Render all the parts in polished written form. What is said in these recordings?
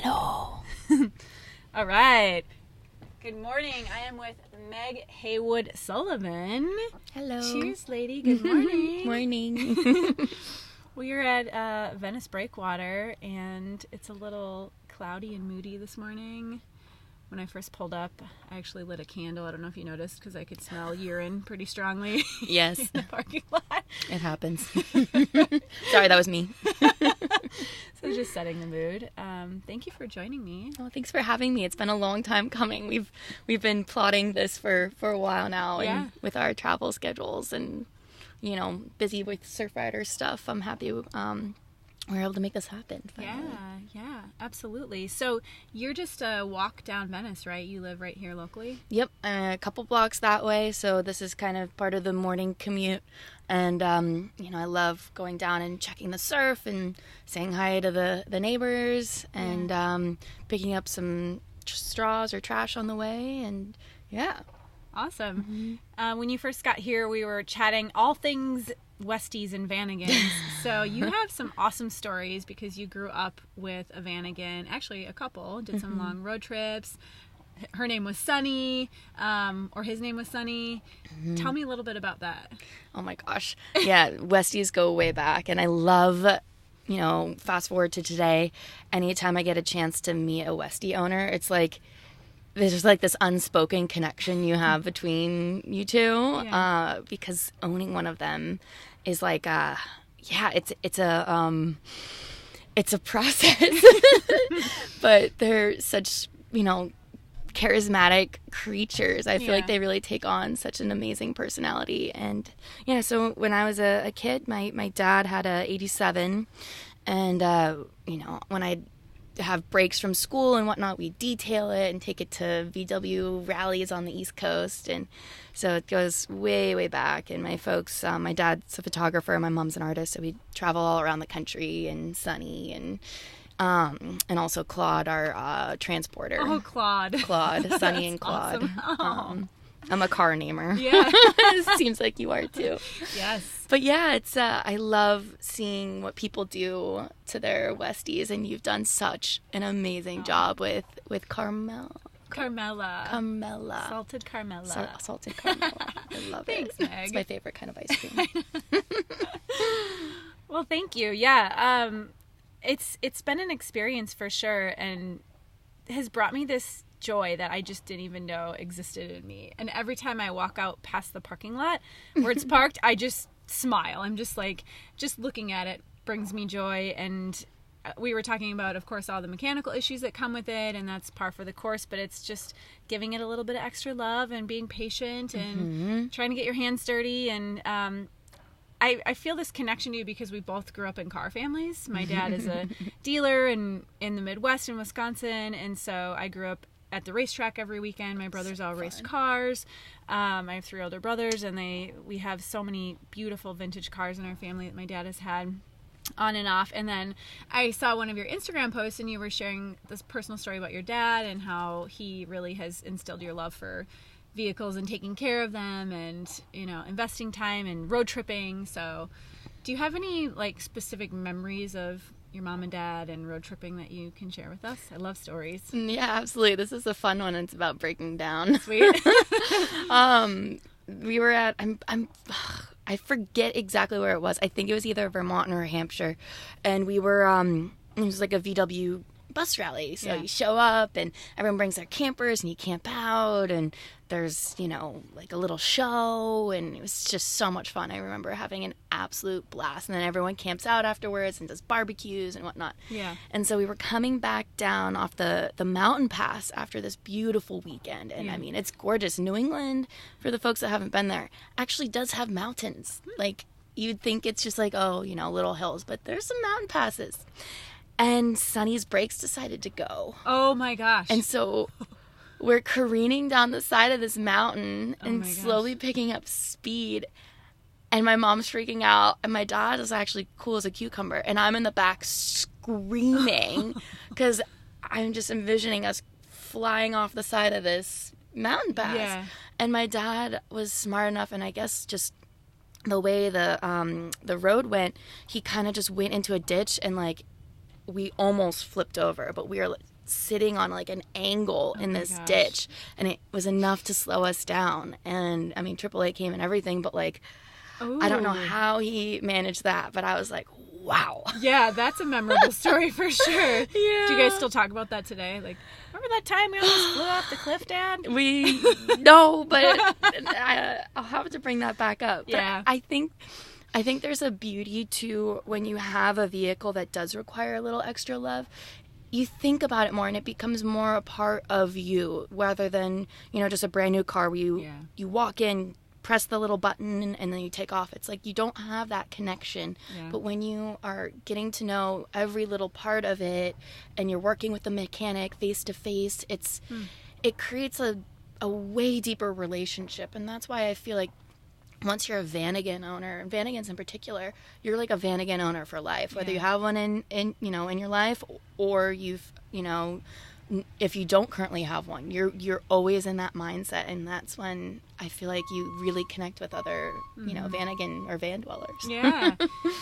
Hello. All right. Good morning. I am with Meg Haywood Sullivan. Hello. Cheers, lady. Good morning. Morning. We are at Venice Breakwater, and it's a little cloudy and moody this morning. When I first pulled up, I actually lit a candle. I don't know if you noticed, because I could smell urine pretty strongly. Yes. In the parking lot. It happens. Sorry, that was me. So just setting the mood. Thank you for joining me. Oh, thanks for having me. It's been a long time coming. We've been plotting this for a while now, and with our travel schedules and busy with Surfrider stuff. I'm happy we're able to make this happen. Finally. Yeah, absolutely. So you're just a walk down Venice, right? You live right here locally? Yep, a couple blocks that way. So this is kind of part of the morning commute. And, I love going down and checking the surf and saying hi to the neighbors and picking up some straws or trash on the way. And, yeah. Awesome. Mm-hmm. When you first got here, we were chatting all things Westies and Vanagons. So you have some awesome stories because you grew up with a Vanagon, actually a couple, did some long road trips. Her name was Sunny, or his name was Sunny. Tell me a little bit about that. Oh my gosh. Yeah, Westies go way back, and I love, fast forward to today, anytime I get a chance to meet a Westie owner, it's like, there's like this unspoken connection you have between you two, because owning one of them is like, it's a process, but they're such, charismatic creatures. I feel like they really take on such an amazing personality. And so when I was a kid, my dad had a 87, and when I have breaks from school and whatnot, we detail it and take it to VW rallies on the East Coast. And so it goes way, way back. And my folks, my dad's a photographer, my mom's an artist, so we travel all around the country. And Sunny and also Claude, our transporter. Oh, Claude, Sunny and Claude. Awesome. I'm a car namer. Yeah. Seems like you are too. Yes. But yeah, it's I love seeing what people do to their Westies, and you've done such an amazing job with Carmela. Salted Carmela. Salted Carmela. I love Thanks, it. Meg. It's my favorite kind of ice cream. Well, thank you. Yeah. It's been an experience for sure, and has brought me this joy that I just didn't even know existed in me. And every time I walk out past the parking lot where it's parked, I just smile. I'm just like, just looking at it brings me joy. And we were talking about, of course, all the mechanical issues that come with it, and that's par for the course, but it's just giving it a little bit of extra love and being patient and trying to get your hands dirty. And I feel this connection to you because we both grew up in car families. My dad is a dealer in the Midwest in Wisconsin, and so I grew up at the racetrack every weekend. My brothers all raced cars. I have 3 older brothers, and we have so many beautiful vintage cars in our family that my dad has had on and off. And then I saw one of your Instagram posts, and you were sharing this personal story about your dad and how he really has instilled your love for vehicles and taking care of them and, investing time and road tripping. So do you have any specific memories of your mom and dad and road tripping that you can share with us? I love stories. Yeah, absolutely. This is a fun one. It's about breaking down. Sweet. We were at, I forget exactly where it was. I think it was either Vermont or Hampshire. And we were, it was like a VW bus rally. So you show up and everyone brings their campers and you camp out and there's, like a little show, and it was just so much fun. I remember having an absolute blast, and then everyone camps out afterwards and does barbecues and whatnot. Yeah. And so we were coming back down off the mountain pass after this beautiful weekend. And I mean, it's gorgeous. New England, for the folks that haven't been there, actually does have mountains. Like, you'd think it's just like, little hills, but there's some mountain passes. And Sunny's brakes decided to go. Oh my gosh. And so we're careening down the side of this mountain and slowly picking up speed. And my mom's freaking out. And my dad is actually cool as a cucumber. And I'm in the back screaming because I'm just envisioning us flying off the side of this mountain pass. Yeah. And my dad was smart enough, and I guess just the way the road went, he kind of just went into a ditch and we almost flipped over, but we were sitting on like an angle in this ditch, and it was enough to slow us down. And I mean, AAA came and everything, but like, ooh. I don't know how he managed that, but I was like, wow. Yeah, that's a memorable story for sure. Yeah. Do you guys still talk about that today? Like, remember that time we almost flew off the cliff, Dad? No, but I'll have to bring that back up. But yeah. I think there's a beauty to when you have a vehicle that does require a little extra love. You think about it more, and it becomes more a part of you, rather than, you know, just a brand new car where you walk in, press the little button, and then you take off. It's like you don't have that connection. Yeah. But when you are getting to know every little part of it, and you're working with the mechanic face to face, it creates a way deeper relationship. And that's why I feel like once you're a Vanagon owner, and Vanagons in particular, you're like a Vanagon owner for life. Whether you have one in your life, or you've, if you don't currently have one, you're always in that mindset, and that's when I feel like you really connect with other, Vanagon or van dwellers. Yeah,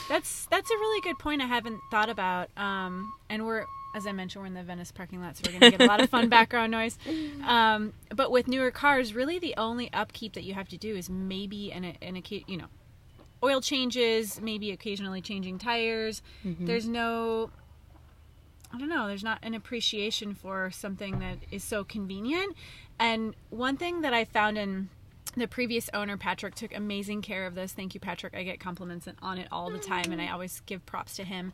that's a really good point I haven't thought about. And we're, as I mentioned, we're in the Venice parking lot, so we're going to get a lot of fun background noise. But with newer cars, really the only upkeep that you have to do is maybe oil changes, maybe occasionally changing tires. Mm-hmm. There's not an appreciation for something that is so convenient. And one thing that I found in the previous owner, Patrick, took amazing care of this. Thank you, Patrick. I get compliments on it all the time, and I always give props to him,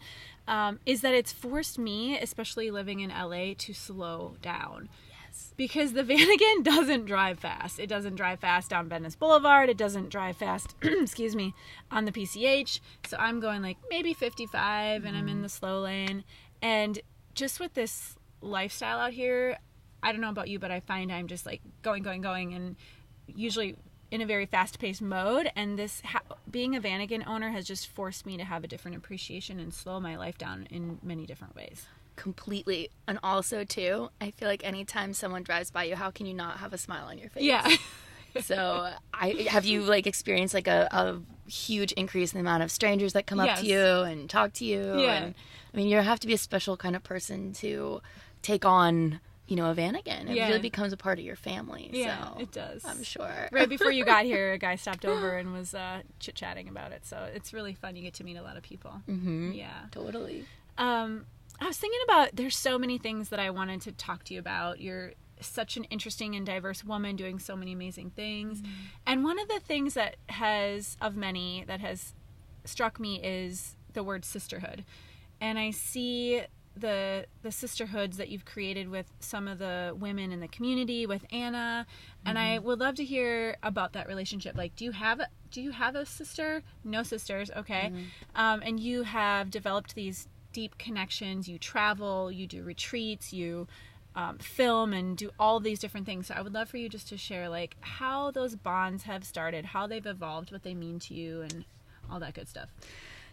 is that it's forced me, especially living in LA, to slow down. Yes. Because the Vanagon doesn't drive fast. It doesn't drive fast down Venice Boulevard. It doesn't drive fast, on the PCH. So I'm going like maybe 55, and I'm in the slow lane. And just with this lifestyle out here, I don't know about you, but I find I'm just like going, and usually in a very fast-paced mode. And this being a Vanagon owner has just forced me to have a different appreciation and slow my life down in many different ways. Completely. And also, too, I feel like anytime someone drives by you, how can you not have a smile on your face? Yeah. So have you like experienced like a huge increase in the amount of strangers that come up to you and talk to you? Yeah. And, I mean, you have to be a special kind of person to take on, a Vanagon. It really becomes a part of your family. Yeah, so it does. I'm sure. Right before you got here, a guy stopped over and was chit-chatting about it. So it's really fun. You get to meet a lot of people. Mm-hmm. Yeah. Totally. I was thinking about, there's so many things that I wanted to talk to you about. You're such an interesting and diverse woman doing so many amazing things. Mm-hmm. And one of the things that has struck me is the word sisterhood. And I see the sisterhoods that you've created with some of the women in the community, with Anna, and I would love to hear about that relationship. Like, do you have a sister? No sisters, okay. And you have developed these deep connections. You travel, you do retreats, you film and do all these different things. So I would love for you just to share like how those bonds have started, how they've evolved, what they mean to you, and all that good stuff.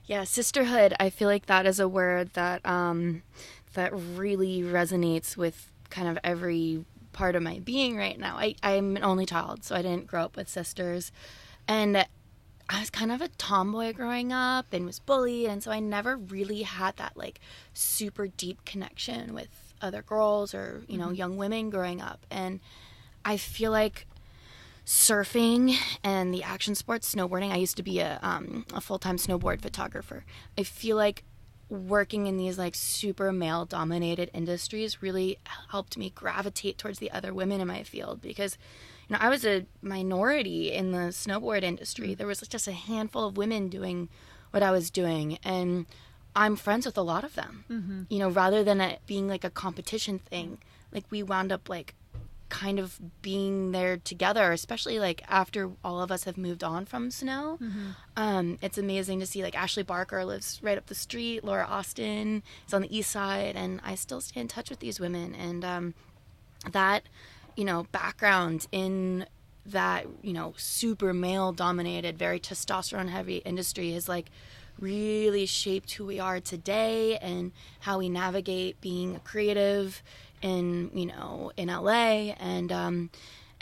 Yeah, sisterhood, I feel like that is a word that that really resonates with kind of every part of my being right now. I'm an only child, so I didn't grow up with sisters. And I was kind of a tomboy growing up and was bullied, and so I never really had that like super deep connection with other girls or, young women growing up. And I feel like surfing and the action sports, snowboarding. I used to be a full-time snowboard photographer. I feel like working in these like super male-dominated industries really helped me gravitate towards the other women in my field, because I was a minority in the snowboard industry. There was just a handful of women doing what I was doing, and I'm friends with a lot of them. Rather than it being like a competition thing, like we wound up like kind of being there together, especially like after all of us have moved on from snow. It's amazing to see like Ashley Barker lives right up the street, Laura Austin is on the east side, and I still stay in touch with these women. And that background in that super male dominated, very testosterone heavy industry has like really shaped who we are today and how we navigate being a creative in LA, and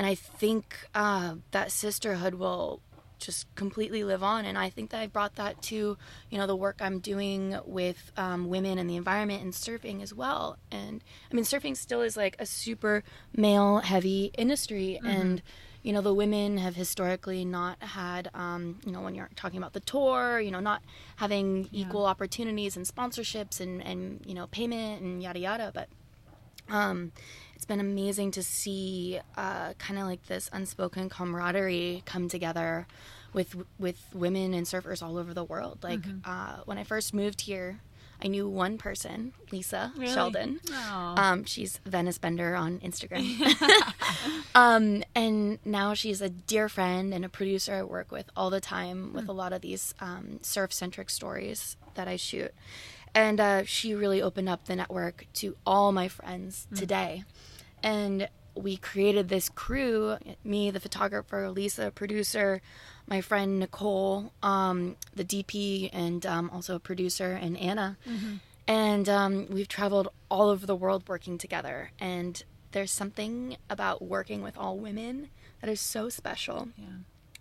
I think that sisterhood will just completely live on. And I think that I brought that to, you know, the work I'm doing with women and the environment and surfing as well. And I mean, surfing still is like a super male heavy industry. And, you know, the women have historically not had, you know, when you're talking about the tour, you know, not having equal opportunities and sponsorships and, you know, payment and yada yada. But it's been amazing to see kind of like this unspoken camaraderie come together with women and surfers all over the world. Like when I first moved here, I knew one person, Lisa Sheldon. She's Venice Bender on Instagram. And now she's a dear friend and a producer I work with all the time with a lot of these surf-centric stories that I shoot. And she really opened up the network to all my friends today. And we created this crew, me, the photographer, Lisa, producer, my friend Nicole, the DP, and also a producer, and Anna. And we've traveled all over the world working together. And there's something about working with all women that is so special.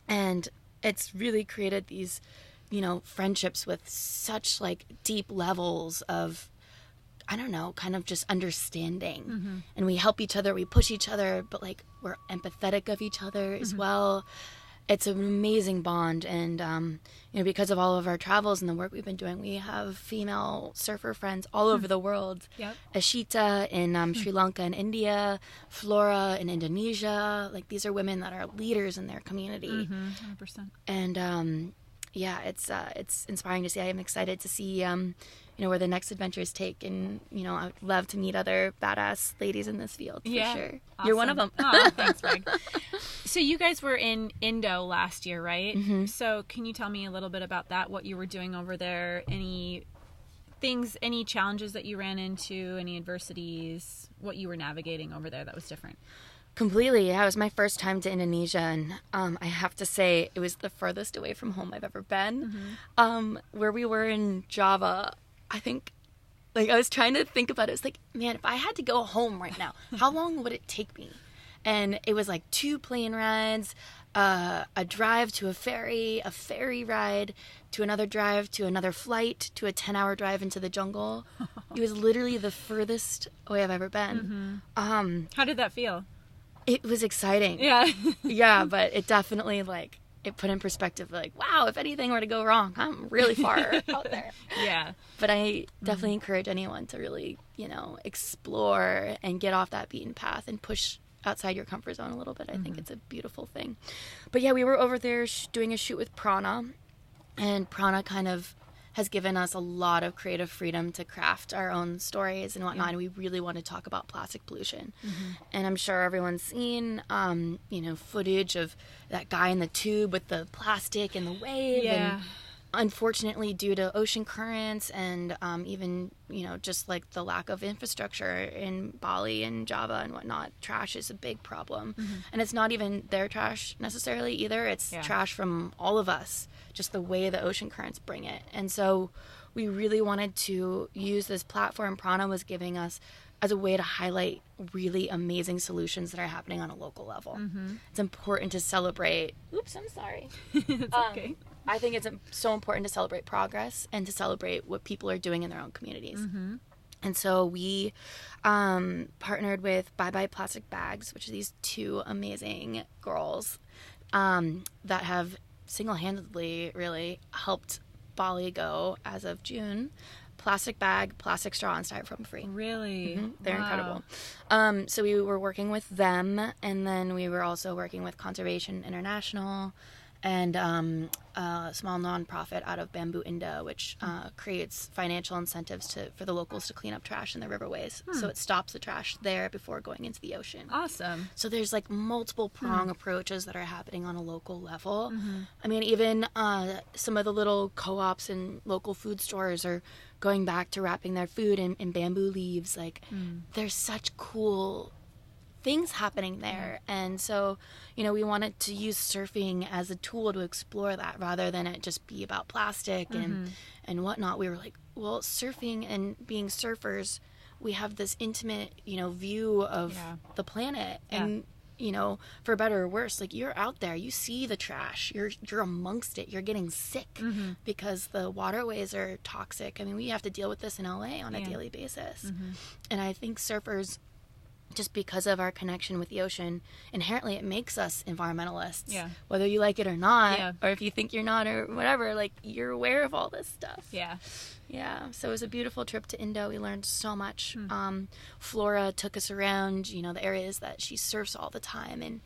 And it's really created these, you know, friendships with such like deep levels of, I don't know, kind of just understanding. And we help each other, we push each other, but like we're empathetic of each other as well. It's an amazing bond. And, you know, because of all of our travels and the work we've been doing, we have female surfer friends all over the world. Ashita in Sri Lanka and India, Flora in Indonesia. Like these are women that are leaders in their community. 100%. And, yeah, it's inspiring to see. I am excited to see, you know, where the next adventures take. And, you know, I would love to meet other badass ladies in this field for sure. Awesome. You're one of them. Oh, thanks, Meg. So you guys were in Indo last year, right? So can you tell me a little bit about that, what you were doing over there, any things, any challenges that you ran into, any adversities, what you were navigating over there that was different? Completely. Yeah, it was my first time to Indonesia, and I have to say it was the furthest away from home I've ever been. Where we were in Java, I think, like, I was trying to think about it. It's like, man, if I had to go home right now, how long would it take me? And it was like 2 plane rides, a drive to a ferry ride, to another drive, to another flight, to a 10-hour drive into the jungle. It was literally the furthest away I've ever been. How did that feel? It was exciting. Yeah, but it definitely, like, it put in perspective, like, wow, if anything were to go wrong, I'm really far out there. But I definitely encourage anyone to really, you know, explore and get off that beaten path and push outside your comfort zone a little bit. I think it's a beautiful thing. But yeah, we were over there doing a shoot with prAna, and prAna kind of has given us a lot of creative freedom to craft our own stories and whatnot. And we really want to talk about plastic pollution. And I'm sure everyone's seen, you know, footage of that guy in the tube with the plastic and the wave. And unfortunately, due to ocean currents and even, you know, just like the lack of infrastructure in Bali and Java and whatnot, trash is a big problem. And it's not even their trash necessarily either. It's trash from all of us, just the way the ocean currents bring it. And so we really wanted to use this platform prAna was giving us as a way to highlight really amazing solutions that are happening on a local level. It's important to celebrate. Oops, I'm sorry. It's okay. I think it's so important to celebrate progress and to celebrate what people are doing in their own communities. And so we partnered with Bye Bye Plastic Bags, which are these 2 amazing girls that have single-handedly really helped Bali go, as of June, plastic bag, plastic straw, and styrofoam free. Really? They're incredible. So we were working with them, and then we were also working with Conservation International and a small nonprofit out of Bamboo Indo, which creates financial incentives for the locals to clean up trash in the riverways. So it stops the trash there before going into the ocean. Awesome. So there's like multiple prong approaches that are happening on a local level. I mean, even some of the little co-ops and local food stores are going back to wrapping their food in bamboo leaves. Like, there's such cool things happening there. And so, you know, we wanted to use surfing as a tool to explore that rather than it just be about plastic and whatnot. We were like, well, surfing and being surfers, we have this intimate, you know, view of the planet. And, you know, for better or worse, like, you're out there, you see the trash, you're amongst it, you're getting sick because the waterways are toxic. I mean, we have to deal with this in LA on a daily basis. And I think surfers, just because of our connection with the ocean, inherently it makes us environmentalists. Yeah. Whether you like it or not, or if you think you're not or whatever, like, you're aware of all this stuff. Yeah. Yeah. So it was a beautiful trip to Indo. We learned so much. Flora took us around, you know, the areas that she surfs all the time. And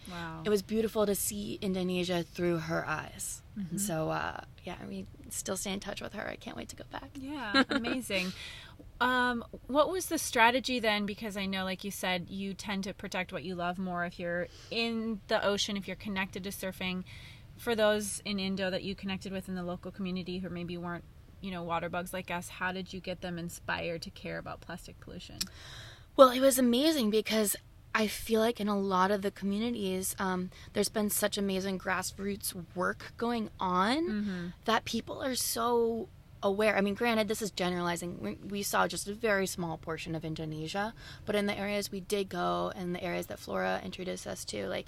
it was beautiful to see Indonesia through her eyes. And so, yeah, we still stay in touch with her. I can't wait to go back. Yeah. Amazing. What was the strategy then? Because I know, like you said, you tend to protect what you love more if you're in the ocean, if you're connected to surfing. For those in Indo that you connected with in the local community who maybe weren't, you know, water bugs like us, how did you get them inspired to care about plastic pollution? Well, it was amazing because I feel like in a lot of the communities, there's been such amazing grassroots work going on that people are so aware. I mean, granted, this is generalizing. We saw just a very small portion of Indonesia, but in the areas we did go and the areas that Flora introduced us to, like,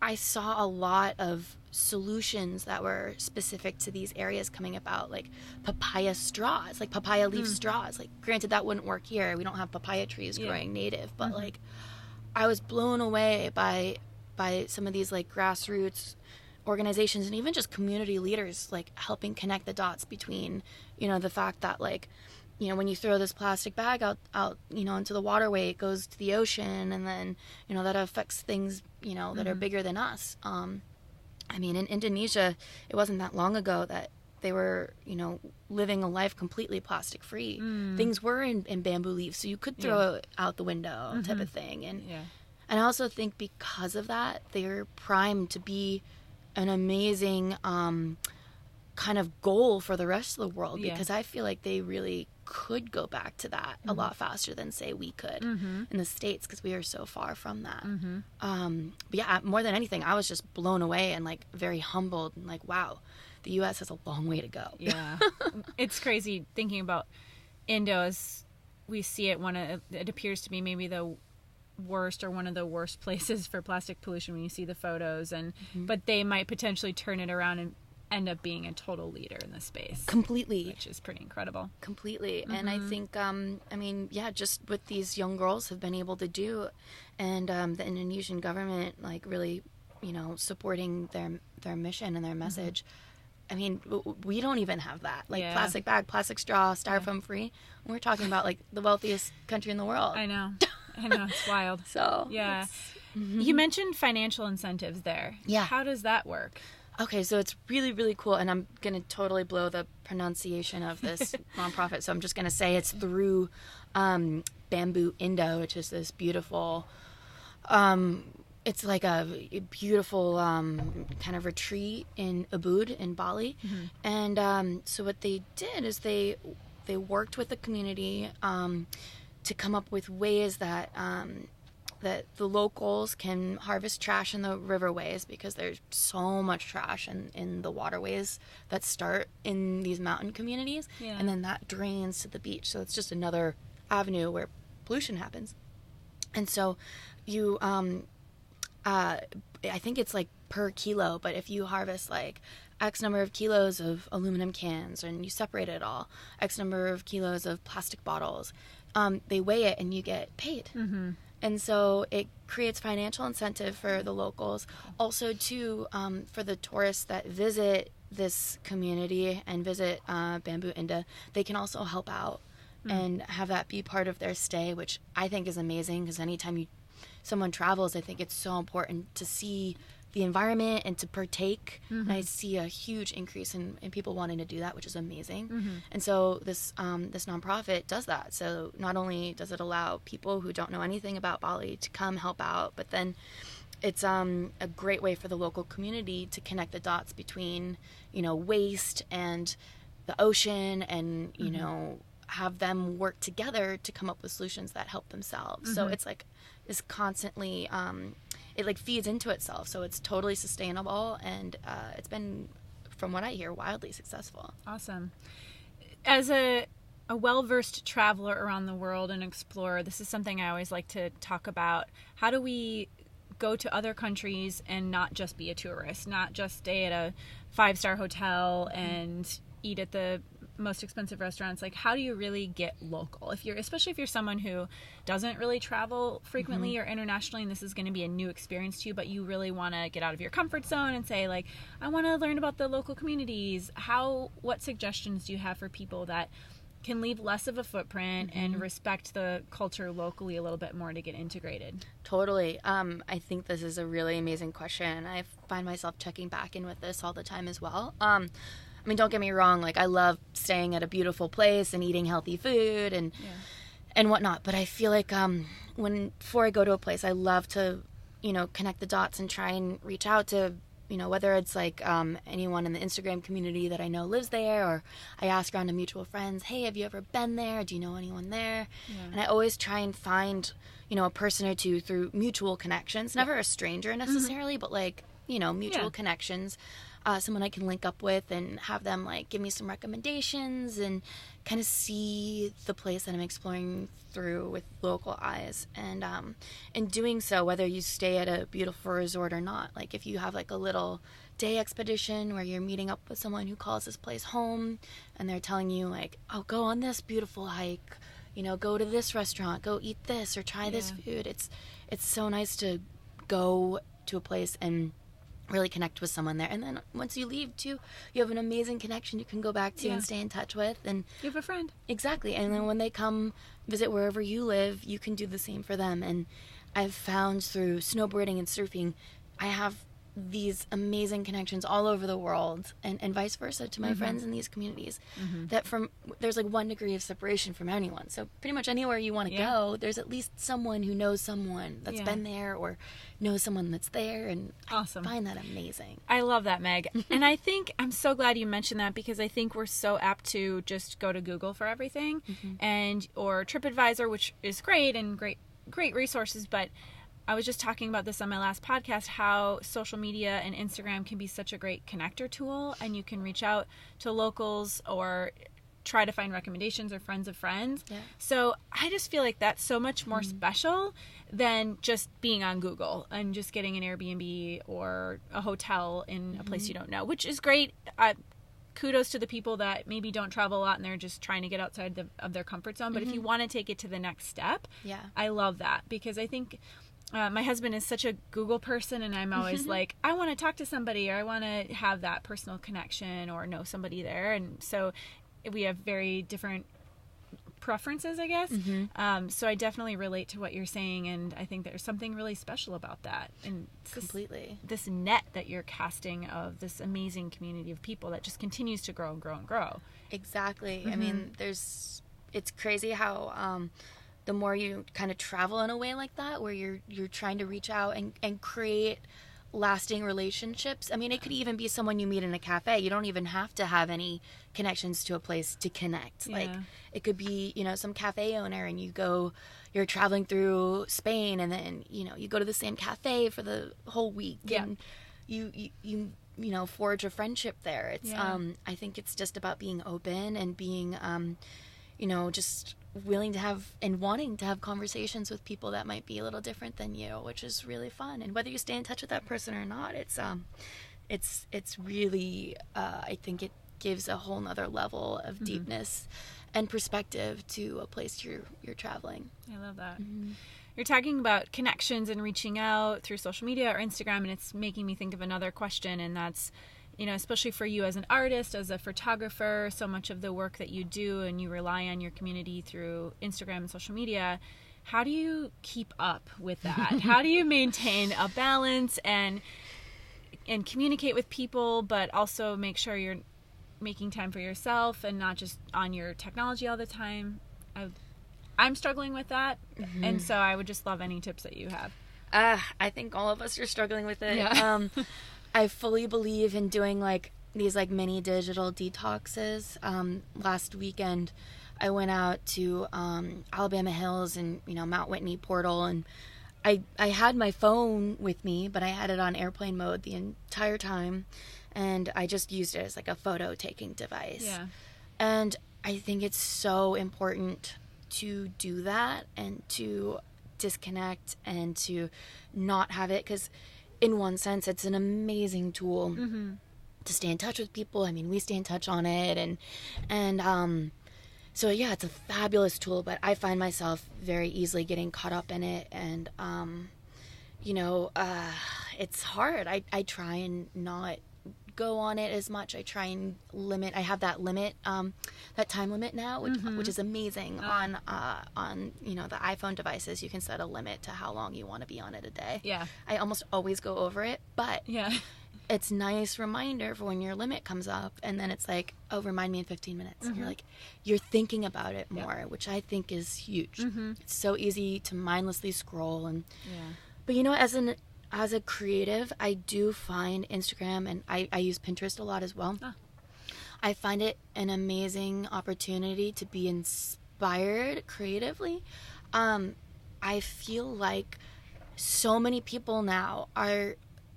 I saw a lot of solutions that were specific to these areas coming about, like papaya straws, like papaya leaf straws. Like, granted, that wouldn't work here. We don't have papaya trees growing native, but like, I was blown away by some of these, like, grassroots organizations and even just community leaders, like, helping connect the dots between, you know, the fact that, like, you know, when you throw this plastic bag out, you know, into the waterway, it goes to the ocean, and then, you know, that affects things, you know, that are bigger than us. I mean, in Indonesia, it wasn't that long ago that they were, you know, living a life completely plastic free. Things were in bamboo leaves, so you could throw it out the window, type of thing. And I also think because of that, they're primed to be an amazing kind of goal for the rest of the world, because I feel like they really could go back to that a lot faster than, say, we could in the States, because we are so far from that. But yeah, more than anything, I was just blown away and, like, very humbled and like, wow, the U.S. has a long way to go. Yeah. It's crazy thinking about Indo as we see it. It appears to be maybe the worst or one of the worst places for plastic pollution when you see the photos, and but they might potentially turn it around and end up being a total leader in the space. Completely. Which is pretty incredible. Completely. And I think, I mean, yeah, just what these young girls have been able to do, and the Indonesian government, like, really, you know, supporting their mission and their message. I mean, we don't even have that. Like, plastic bag, plastic straw, styrofoam free. We're talking about, like, the wealthiest country in the world. I know. It's wild. So, yeah. You mentioned financial incentives there. Yeah. How does that work? Okay, so it's really, really cool, and I'm going to totally blow the pronunciation of this nonprofit, so I'm just going to say it's through Bamboo Indo, which is this beautiful, it's like a beautiful kind of retreat in Ubud in Bali. And so what they did is they worked with the community to come up with ways that that the locals can harvest trash in the riverways, because there's so much trash in the waterways that start in these mountain communities, and then that drains to the beach. So it's just another avenue where pollution happens. And so you, I think it's like per kilo, but if you harvest like X number of kilos of aluminum cans and you separate it all, X number of kilos of plastic bottles, they weigh it and you get paid. And so it creates financial incentive for the locals. Also, too, for the tourists that visit this community and visit Bamboo Indo, they can also help out and have that be part of their stay, which I think is amazing, because anytime someone travels, I think it's so important to see the environment and to partake. And I see a huge increase in people wanting to do that, which is amazing. And so this nonprofit does that. So not only does it allow people who don't know anything about Bali to come help out, but then it's a great way for the local community to connect the dots between, you know, waste and the ocean, and you know, have them work together to come up with solutions that help themselves. So it's like is constantly it like feeds into itself, so it's totally sustainable, and it's been, from what I hear, wildly successful. Awesome. As a well-versed traveler around the world and explorer, this is something I always like to talk about. How do we go to other countries and not just be a tourist, not just stay at a 5-star hotel and eat at the most expensive restaurants. Like, how do you really get local? Especially if you're someone who doesn't really travel frequently or internationally, and this is going to be a new experience to you, but you really want to get out of your comfort zone and say, like, I want to learn about the local communities. What suggestions do you have for people that can leave less of a footprint and respect the culture locally a little bit more to get integrated? Totally. I think this is a really amazing question. I find myself checking back in with this all the time as well. I mean, don't get me wrong, like, I love staying at a beautiful place and eating healthy food and whatnot, but I feel like before I go to a place, I love to, connect the dots and try and reach out to, whether it's like anyone in the Instagram community that I know lives there, or I ask around to mutual friends, hey, have you ever been there? Do you know anyone there? Yeah. And I always try and find, a person or two through mutual connections, never a stranger necessarily, but like, mutual connections. Someone I can link up with and have them like give me some recommendations and kind of see the place that I'm exploring through with local eyes. And in doing so, whether you stay at a beautiful resort or not, like if you have like a little day expedition where you're meeting up with someone who calls this place home and they're telling you like, oh, go on this beautiful hike, go to this restaurant, go eat this or try this food. It's so nice to go to a place and really connect with someone there, and then once you leave too, you have an amazing connection you can go back to and stay in touch with, and you have a friend. Exactly. And then when they come visit wherever you live, you can do the same for them. And I've found through snowboarding and surfing, I have these amazing connections all over the world, and vice versa to my friends in these communities, that there's like 1 degree of separation from anyone. So pretty much anywhere you want to go, there's at least someone who knows someone that's been there or knows someone that's there, and awesome. I find that amazing. I love that, Meg. And I think I'm so glad you mentioned that, because I think we're so apt to just go to Google for everything, or TripAdvisor, which is great and great resources, but I was just talking about this on my last podcast, how social media and Instagram can be such a great connector tool, and you can reach out to locals or try to find recommendations or friends of friends. Yeah. So I just feel like that's so much more special than just being on Google and just getting an Airbnb or a hotel in a place you don't know, which is great. Kudos to the people that maybe don't travel a lot and they're just trying to get outside of their comfort zone. But if you want to take it to the next step, I love that, because I think my husband is such a Google person, and I'm always like, I want to talk to somebody, or I want to have that personal connection or know somebody there. And so we have very different preferences, I guess. So I definitely relate to what you're saying, and I think there's something really special about that. And completely this net that you're casting of this amazing community of people that just continues to grow and grow and grow. Exactly. I mean, it's crazy how the more you kind of travel in a way like that, where you're trying to reach out and create lasting relationships. I mean, it could even be someone you meet in a cafe. You don't even have to have any connections to a place to connect. Like, it could be, some cafe owner, and you're traveling through Spain, and then, you go to the same cafe for the whole week, and you forge a friendship there. It's, I think it's just about being open and being, just willing to have and wanting to have conversations with people that might be a little different than you, which is really fun. And whether you stay in touch with that person or not, it's really, I think it gives a whole nother level of deepness and perspective to a place you're traveling. I love that. You're talking about connections and reaching out through social media or Instagram, and it's making me think of another question, and that's, especially for you as an artist, as a photographer, so much of the work that you do and you rely on your community through Instagram and social media, how do you keep up with that? How do you maintain a balance and communicate with people, but also make sure you're making time for yourself and not just on your technology all the time? I'm struggling with that, and so I would just love any tips that you have. I think all of us are struggling with it. I fully believe in doing these mini digital detoxes. Last weekend, I went out to Alabama Hills and Mount Whitney Portal, and I had my phone with me, but I had it on airplane mode the entire time, and I just used it as a photo taking device. Yeah. And I think it's so important to do that and to disconnect and to not have it, because in one sense it's an amazing tool to stay in touch with people. I mean, we stay in touch on it, and so yeah, it's a fabulous tool, but I find myself very easily getting caught up in it, and it's hard. I try and not go on it as much. I try and limit. I have that limit, that time limit now, which is amazing. On the iPhone devices, you can set a limit to how long you want to be on it a day. Yeah. I almost always go over it, but it's a nice reminder for when your limit comes up, and then it's like, oh, remind me in 15 minutes. And you're thinking about it more, which I think is huge. It's so easy to mindlessly scroll, and but as a creative, I do find Instagram, and I use Pinterest a lot as well. I find it an amazing opportunity to be inspired creatively. I feel like so many people now are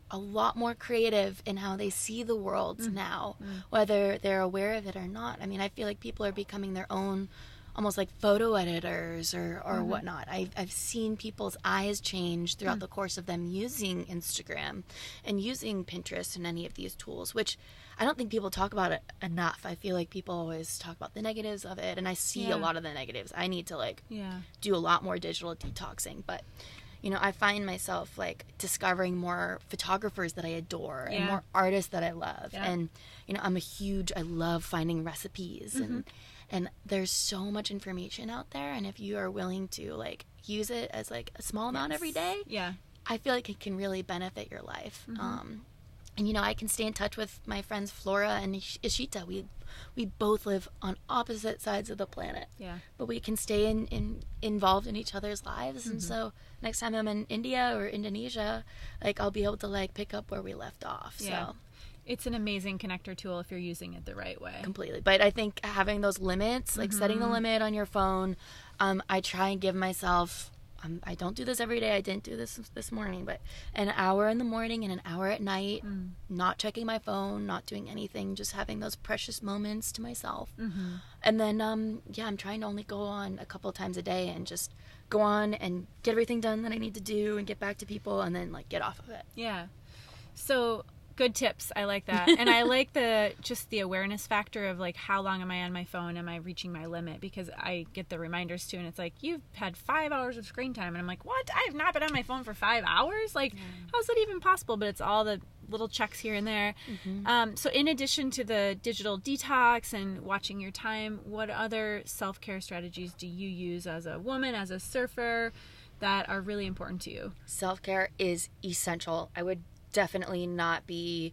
a lot more creative in how they see the world now, whether they're aware of it or not. I mean, I feel like people are becoming their own almost like photo editors or whatnot. I've seen people's eyes change throughout the course of them using Instagram and using Pinterest and any of these tools, which I don't think people talk about it enough. I feel like people always talk about the negatives of it, and I see a lot of the negatives. I need to do a lot more digital detoxing, but I find myself discovering more photographers that I adore and more artists that I love. And, I love finding recipes and there's so much information out there. And if you are willing to use it as a small amount every day, I feel like it can really benefit your life. And I can stay in touch with my friends Flora and Ishita. We both live on opposite sides of the planet. But we can stay involved in each other's lives. And so next time I'm in India or Indonesia, I'll be able to pick up where we left off. So it's an amazing connector tool if you're using it the right way. Completely. But I think having those limits, setting the limit on your phone, I try and give myself, I don't do this every day. I didn't do this morning, but an hour in the morning and an hour at night, not checking my phone, not doing anything, just having those precious moments to myself. And then, I'm trying to only go on a couple of times a day and just go on and get everything done that I need to do and get back to people and then get off of it. Yeah. So good tips. I like that. And I like the awareness factor of how long am I on my phone? Am I reaching my limit? Because I get the reminders too, and it's you've had 5 hours of screen time, and I'm like, what? I have not been on my phone for 5 hours? How's that even possible? But it's all the little checks here and there. So in addition to the digital detox and watching your time, what other self-care strategies do you use as a woman, as a surfer, that are really important to you? Self-care is essential. I would definitely not be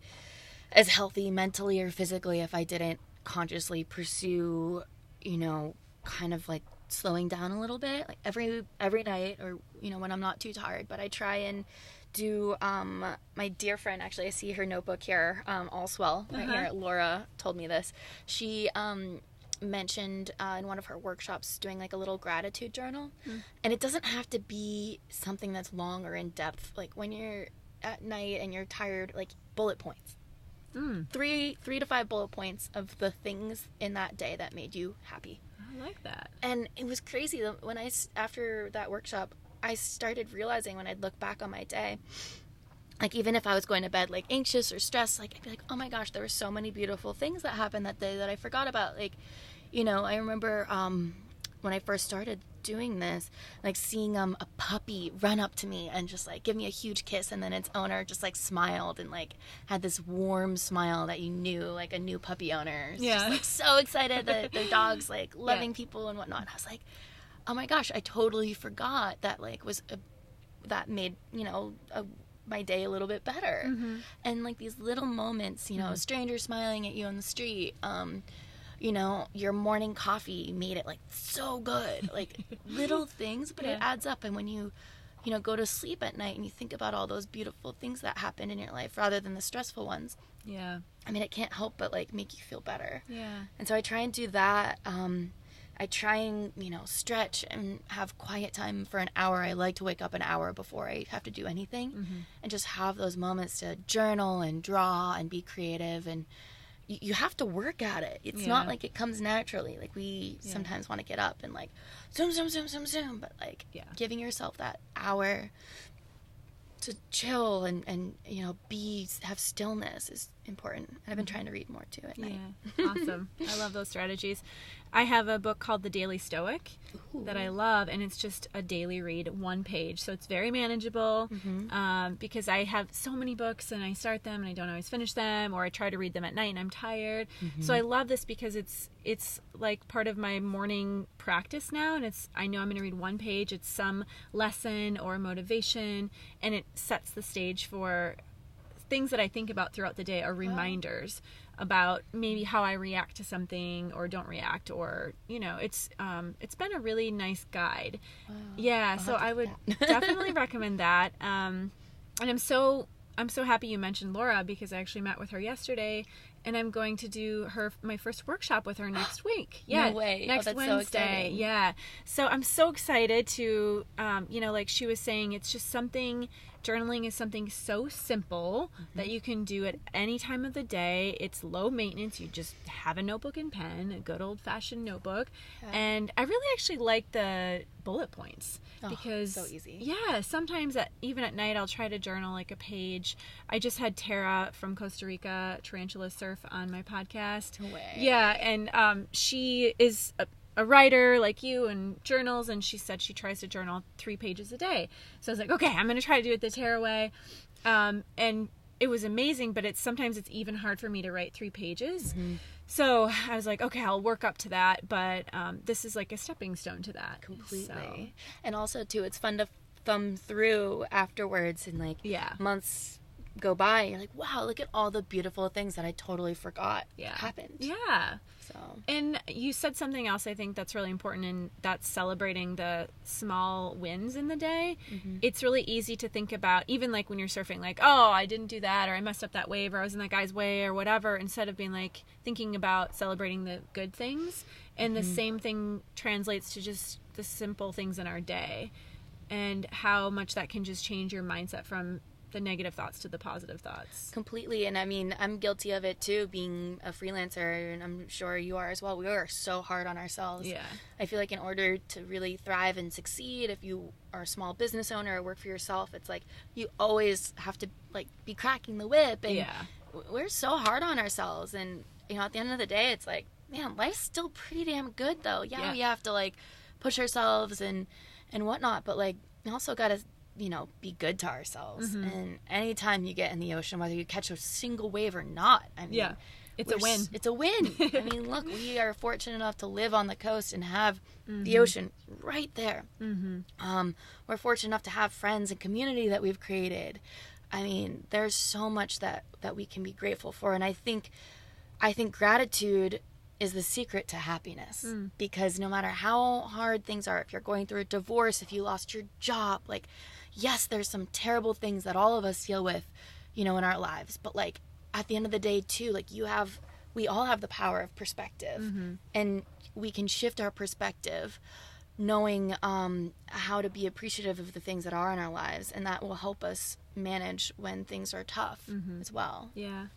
as healthy mentally or physically if I didn't consciously pursue, kind of slowing down a little bit, every night, or when I'm not too tired. But I try and do my dear friend, actually I see her notebook here, Allswell right here, Laura told me this. She mentioned in one of her workshops doing a little gratitude journal, and it doesn't have to be something that's long or in depth. When you're at night and you're tired, bullet points, 3 to 5 bullet points of the things in that day that made you happy. I like that. And it was crazy when after that workshop, I started realizing when I'd look back on my day, even if I was going to bed anxious or stressed, I'd be oh my gosh, there were so many beautiful things that happened that day that I forgot about. I remember when I first started doing this, seeing a puppy run up to me and just give me a huge kiss, and then its owner just smiled and had this warm smile that you knew a new puppy owner. Just so excited that their dog's loving people and whatnot. And I was oh my gosh, I totally forgot that that made my day a little bit better. And these little moments, a stranger smiling at you on the street, your morning coffee made it so good, little things, but it adds up. And when you go to sleep at night and you think about all those beautiful things that happened in your life rather than the stressful ones, I mean, it can't help but make you feel better. And so I try and do that. I try and stretch and have quiet time for an hour. I like to wake up an hour before I have to do anything, and just have those moments to journal and draw and be creative. And you have to work at it. It's not like it comes naturally. Like we sometimes want to get up and like zoom, but like giving yourself that hour to chill and you know, have stillness is important. And I've been trying to read more too at night. Awesome. I love those strategies. I have a book called The Daily Stoic that I love, and it's just a daily read, 1 page. So it's very manageable because I have so many books and I start them and I don't always finish them, or I try to read them at night and I'm tired. So I love this because it's like part of my morning practice now, and I know I'm going to read 1 page. It's some lesson or motivation, and it sets the stage for things that I think about throughout the day, are reminders about maybe how I react to something or don't react, or, you know, it's been a really nice guide. Wow. Yeah. So I would definitely recommend that. And I'm so happy you mentioned Laura, because I actually met with her yesterday, and I'm going to do my first workshop with her next week. Yeah. No way. Next Wednesday. So yeah. So I'm so excited to, you know, like she was saying, it's just something, journaling is something so simple that you can do at any time of the day. It's low maintenance. You just have a notebook and pen, a good old fashioned notebook. Yeah. And I really actually like the bullet points because so easy. Yeah. Sometimes even at night, I'll try to journal like a page. I just had Tara from Costa Rica, Tarantula Surf, on my podcast. No way. Yeah. And she is a writer like you and journals, and she said she tries to journal 3 pages a day. So I was like, okay, I'm going to try to do it the Tara way. And it was amazing, but sometimes it's even hard for me to write 3 pages. So I was like, okay, I'll work up to that. But this is like a stepping stone to that. Completely. So. And also too, it's fun to thumb through afterwards, and like months go by and you're like, wow, look at all the beautiful things that I totally forgot happened. Yeah. So, and you said something else I think that's really important, and that's celebrating the small wins in the day. It's really easy to think about, even like when you're surfing, like, oh, I didn't do that, or I messed up that wave, or I was in that guy's way, or whatever, instead of being like thinking about celebrating the good things. And the same thing translates to just the simple things in our day, and how much that can just change your mindset from the negative thoughts to the positive thoughts. Completely. And I mean, I'm guilty of it too, being a freelancer, and I'm sure you are as well. We are so hard on ourselves. Yeah. I feel like in order to really thrive and succeed, if you are a small business owner or work for yourself, it's like you always have to like be cracking the whip, and we're so hard on ourselves. And you know, at the end of the day, it's like, man, life's still pretty damn good though. We have to like push ourselves and whatnot, but like we also got to, you know, be good to ourselves. And anytime you get in the ocean, whether you catch a single wave or not, I mean, it's a win. It's a win. I mean, look, we are fortunate enough to live on the coast and have the ocean right there. We're fortunate enough to have friends and community that we've created. I mean, there's so much that we can be grateful for. And I think gratitude is the secret to happiness, because no matter how hard things are, if you're going through a divorce, if you lost your job, like, yes, there's some terrible things that all of us deal with, you know, in our lives. But like at the end of the day too, like we all have the power of perspective, and we can shift our perspective knowing how to be appreciative of the things that are in our lives. And that will help us manage when things are tough as well. Yeah.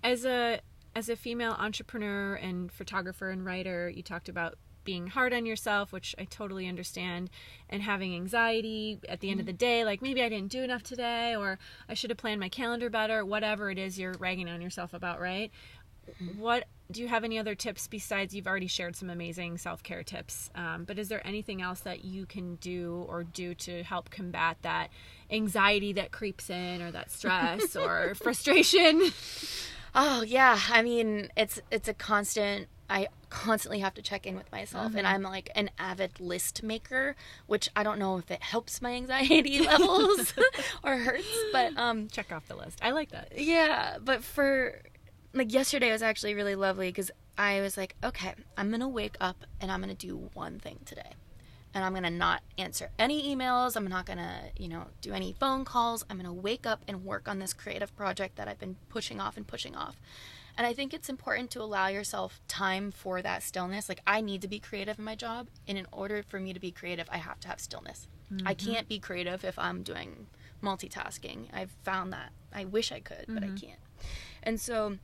As a female entrepreneur and photographer and writer, you talked about being hard on yourself, which I totally understand, and having anxiety at the end of the day, like maybe I didn't do enough today, or I should have planned my calendar better, whatever it is you're ragging on yourself about, right? What do you have any other tips besides, you've already shared some amazing self-care tips, but is there anything else that you can do to help combat that anxiety that creeps in, or that stress or frustration? Oh yeah, I mean, it's a constant. I constantly have to check in with myself, and I'm like an avid list maker, which I don't know if it helps my anxiety levels or hurts, but check off the list. I like that. Yeah, but for like yesterday was actually really lovely, because I was like, okay, I'm gonna wake up and I'm gonna do one thing today. And I'm going to not answer any emails. I'm not going to, you know, do any phone calls. I'm going to wake up and work on this creative project that I've been pushing off. And I think it's important to allow yourself time for that stillness. Like, I need to be creative in my job. And in order for me to be creative, I have to have stillness. I can't be creative if I'm doing multitasking. I've found that. I wish I could, but I can't. And so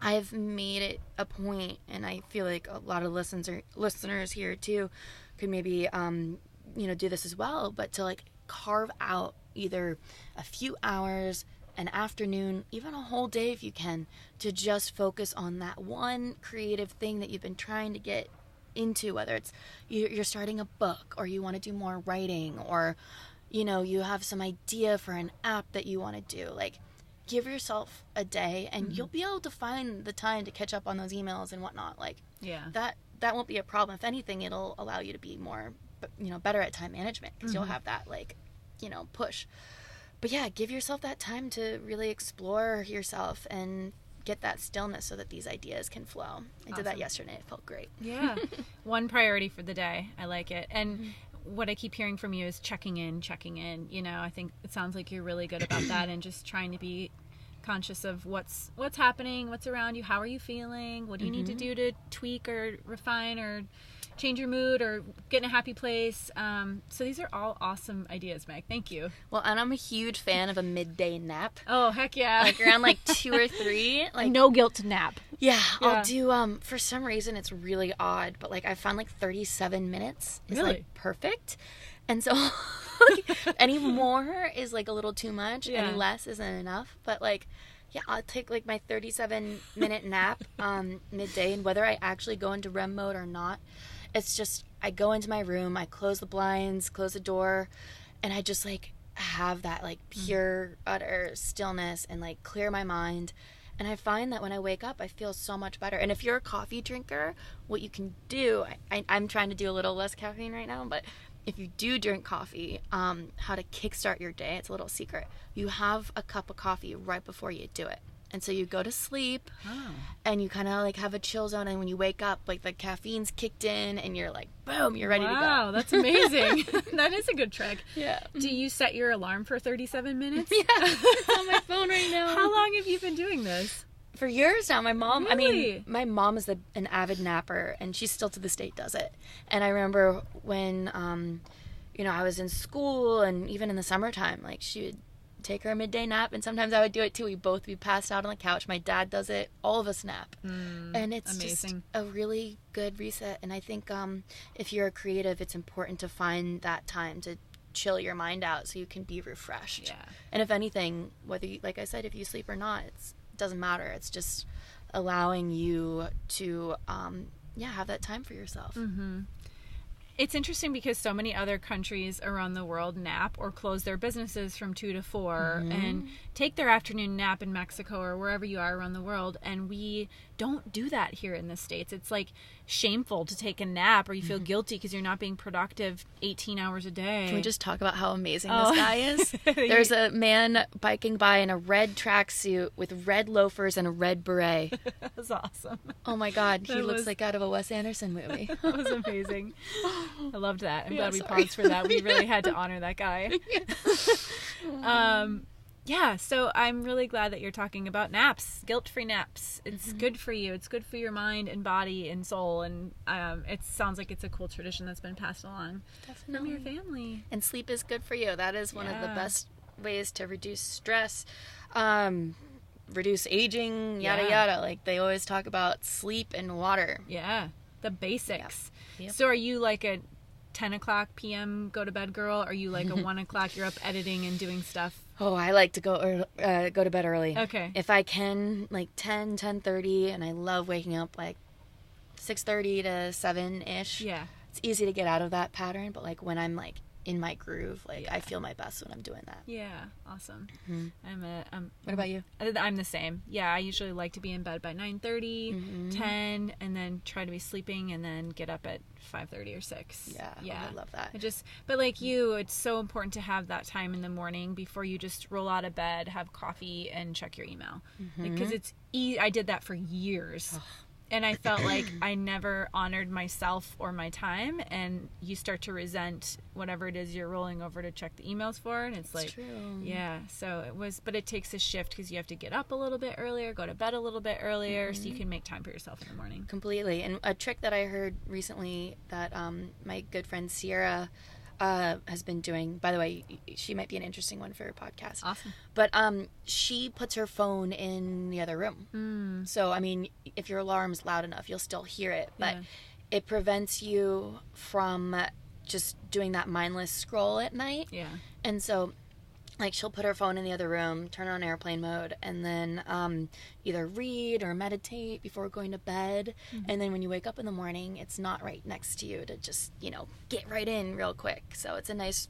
I've made it a point, and I feel like a lot of listeners here too could maybe, do this as well, but to like carve out either a few hours, an afternoon, even a whole day if you can, to just focus on that one creative thing that you've been trying to get into, whether it's you're starting a book, or you want to do more writing, or, you have some idea for an app that you want to do. Like, give yourself a day, and you'll be able to find the time to catch up on those emails and whatnot. Like, that won't be a problem. If anything, it'll allow you to be more, better at time management, because you'll have that, like, push. But yeah, give yourself that time to really explore yourself and get that stillness so that these ideas can flow. I did that yesterday. It felt great. Yeah. One priority for the day. I like it. And what I keep hearing from you is checking in. I think it sounds like you're really good about that, and just trying to be conscious of what's happening, what's around you, how are you feeling, what do you need to do to tweak or refine or change your mood or get in a happy place. So these are all awesome ideas, Meg. Thank you. Well, and I'm a huge fan of a midday nap. Oh, heck yeah. Like around like 2 or 3. Like, no guilt nap. Yeah, I'll do, for some reason it's really odd, but like I found like 37 minutes is like perfect. And so any more is like a little too much. Any less isn't enough. But like, yeah, I'll take like my 37-minute nap midday, and whether I actually go into REM mode or not, it's just I go into my room, I close the blinds, close the door, and I just like have that like pure utter stillness and like clear my mind. And I find that when I wake up, I feel so much better. And if you're a coffee drinker, what you can do, I'm trying to do a little less caffeine right now, but if you do drink coffee, how to kickstart your day, it's a little secret. You have a cup of coffee right before you do it. And so you go to sleep and you kind of like have a chill zone. And when you wake up, like the caffeine's kicked in and you're like, boom, you're ready to go. Wow, that's amazing. That is a good trick. Yeah. Do you set your alarm for 37 minutes? Yeah, it's on my phone right now. How long have you been doing this? For years now. My mom, Really? my mom is an avid napper, and she still to this day does it. And I remember when, I was in school, and even in the summertime, like she would take her midday nap, and sometimes I would do it too. We'd both be passed out on the couch. My dad does it. All of us nap. And it's amazing. Just a really good reset. And I think if you're a creative, it's important to find that time to chill your mind out so you can be refreshed. Yeah. And if anything, whether you, like I said, if you sleep or not, it doesn't matter. It's just allowing you to have that time for yourself. It's interesting because so many other countries around the world nap or close their businesses from 2 to 4 and take their afternoon nap in Mexico or wherever you are around the world. And we don't do that here in the States. It's like shameful to take a nap, or you feel guilty because you're not being productive 18 hours a day. Can we just talk about how amazing this guy is? There's a man biking by in a red tracksuit with red loafers and a red beret. That was awesome. Oh my God, he looks like out of a Wes Anderson movie. That was amazing. I loved that. I'm glad we paused for that. We really had to honor that guy. So I'm really glad that you're talking about naps, guilt-free naps. It's good for you. It's good for your mind and body and soul. And it sounds like it's a cool tradition that's been passed along from your family. And sleep is good for you. That is one of the best ways to reduce stress, reduce aging, yada, yada. Like they always talk about sleep and water. Yeah, the basics. Yep. So are you like a 10 o'clock p.m. go to bed girl? Are you like a 1 o'clock you're up editing and doing stuff? Oh, I like to go to bed early. Okay. If I can, like 10:30, and I love waking up like 6:30 to 7-ish. Yeah. It's easy to get out of that pattern, but like when I'm like in my groove, like I feel my best when I'm doing that. Yeah, awesome. What about you? I'm the same. Yeah, I usually like to be in bed by 9:30, 10, and then try to be sleeping, and then get up at 5:30 or 6. Yeah, I love that. But like you, it's so important to have that time in the morning before you just roll out of bed, have coffee, and check your email. Because I did that for years. And I felt like I never honored myself or my time, and you start to resent whatever it is you're rolling over to check the emails for, and it's like, true. Yeah, so it was, but it takes a shift because you have to get up a little bit earlier, go to bed a little bit earlier, so you can make time for yourself in the morning. Completely. And a trick that I heard recently that my good friend Sierra has been doing, by the way, she might be an interesting one for your podcast. Awesome. But she puts her phone in the other room. So, I mean, if your alarm's loud enough, you'll still hear it. But it prevents you from just doing that mindless scroll at night. Yeah. And so, like, she'll put her phone in the other room, turn on airplane mode, and then either read or meditate before going to bed. And then when you wake up in the morning, it's not right next to you to just, get right in real quick. So it's a nice,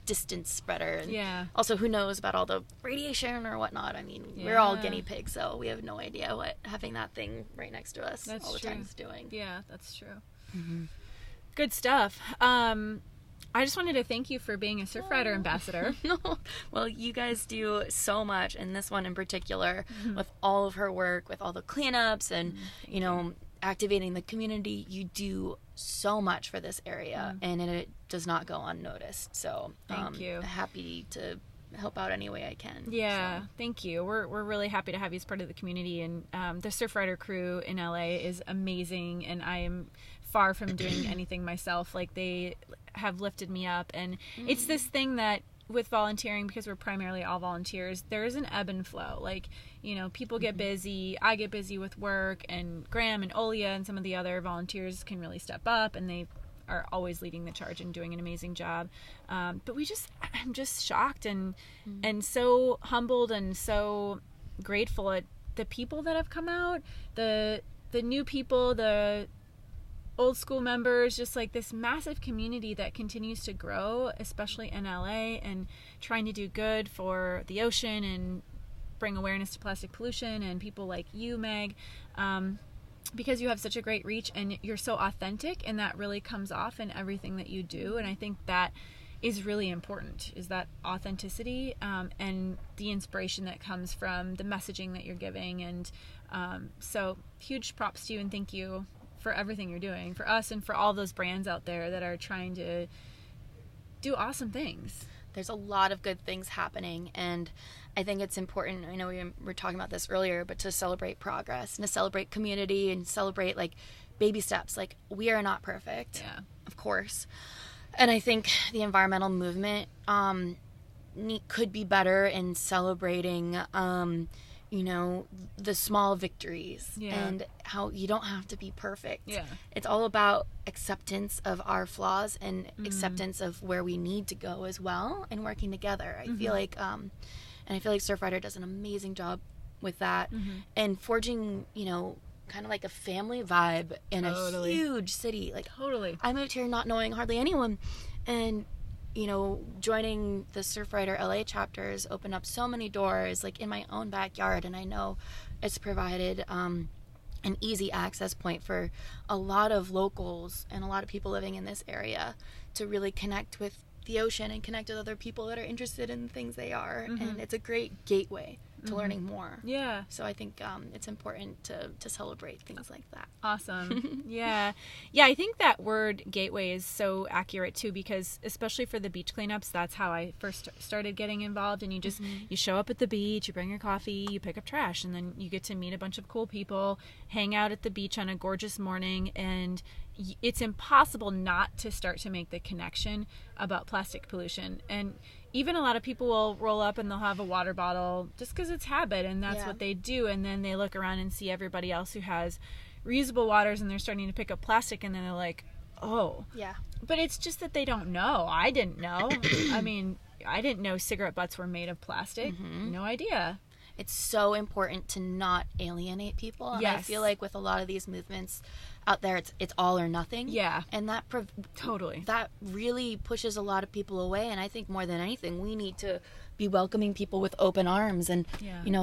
distance spreader. And also, who knows about all the radiation or whatnot? I mean, we're all guinea pigs, so we have no idea what having that thing right next to us all the time is doing. Yeah, that's true. Good stuff. I just wanted to thank you for being a Surfrider Ambassador. Well, you guys do so much, and this one in particular, with all of her work, with all the cleanups and, activating the community. You do so much for this area, and it does not go unnoticed. So thank you. Happy to help out any way I can. Yeah, thank you. We're really happy to have you as part of the community, and the Surfrider crew in LA is amazing, and I am far from doing anything myself. Like, they have lifted me up, and it's this thing that with volunteering, because we're primarily all volunteers, there is an ebb and flow. Like, people get busy, I get busy with work, and Graham and Olia and some of the other volunteers can really step up, and they are always leading the charge and doing an amazing job. But I'm just shocked and so humbled and so grateful at the people that have come out, the new people, the old school members, just like this massive community that continues to grow, especially in LA, and trying to do good for the ocean and bring awareness to plastic pollution, and people like you, Meg, because you have such a great reach and you're so authentic, and that really comes off in everything that you do. And I think that is really important, is that authenticity and the inspiration that comes from the messaging that you're giving. And so huge props to you, and thank you for everything you're doing for us and for all those brands out there that are trying to do awesome things. There's a lot of good things happening, and I think it's important, I know we were talking about this earlier, but to celebrate progress and to celebrate community and celebrate like baby steps. Like, we are not perfect, of course. And I think the environmental movement could be better in celebrating the small victories and how you don't have to be perfect. It's all about acceptance of our flaws and acceptance of where we need to go as well, and working together. I feel like Surfrider does an amazing job with that, and forging, kind of like a family vibe in a huge city. Like, I moved here not knowing hardly anyone, and joining the Surfrider LA chapters opened up so many doors, like in my own backyard. And I know it's provided an easy access point for a lot of locals and a lot of people living in this area to really connect with the ocean and connect with other people that are interested in the things they are. And it's a great gateway to learning more. So I think it's important to celebrate things like that. Awesome. Yeah, I think that word gateway is so accurate too, because especially for the beach cleanups, that's how I first started getting involved. And you just you show up at the beach, you bring your coffee, you pick up trash, and then you get to meet a bunch of cool people, hang out at the beach on a gorgeous morning, and it's impossible not to start to make the connection about plastic pollution. And even a lot of people will roll up and they'll have a water bottle just because it's habit, and that's what they do. And then they look around and see everybody else who has reusable waters, and they're starting to pick up plastic, and then they're like, oh. But it's just that they don't know. I didn't know. I mean, I didn't know cigarette butts were made of plastic. No idea. It's so important to not alienate people. And I feel like with a lot of these movements out there, it's all or nothing. And that that really pushes a lot of people away. And I think more than anything, we need to be welcoming people with open arms and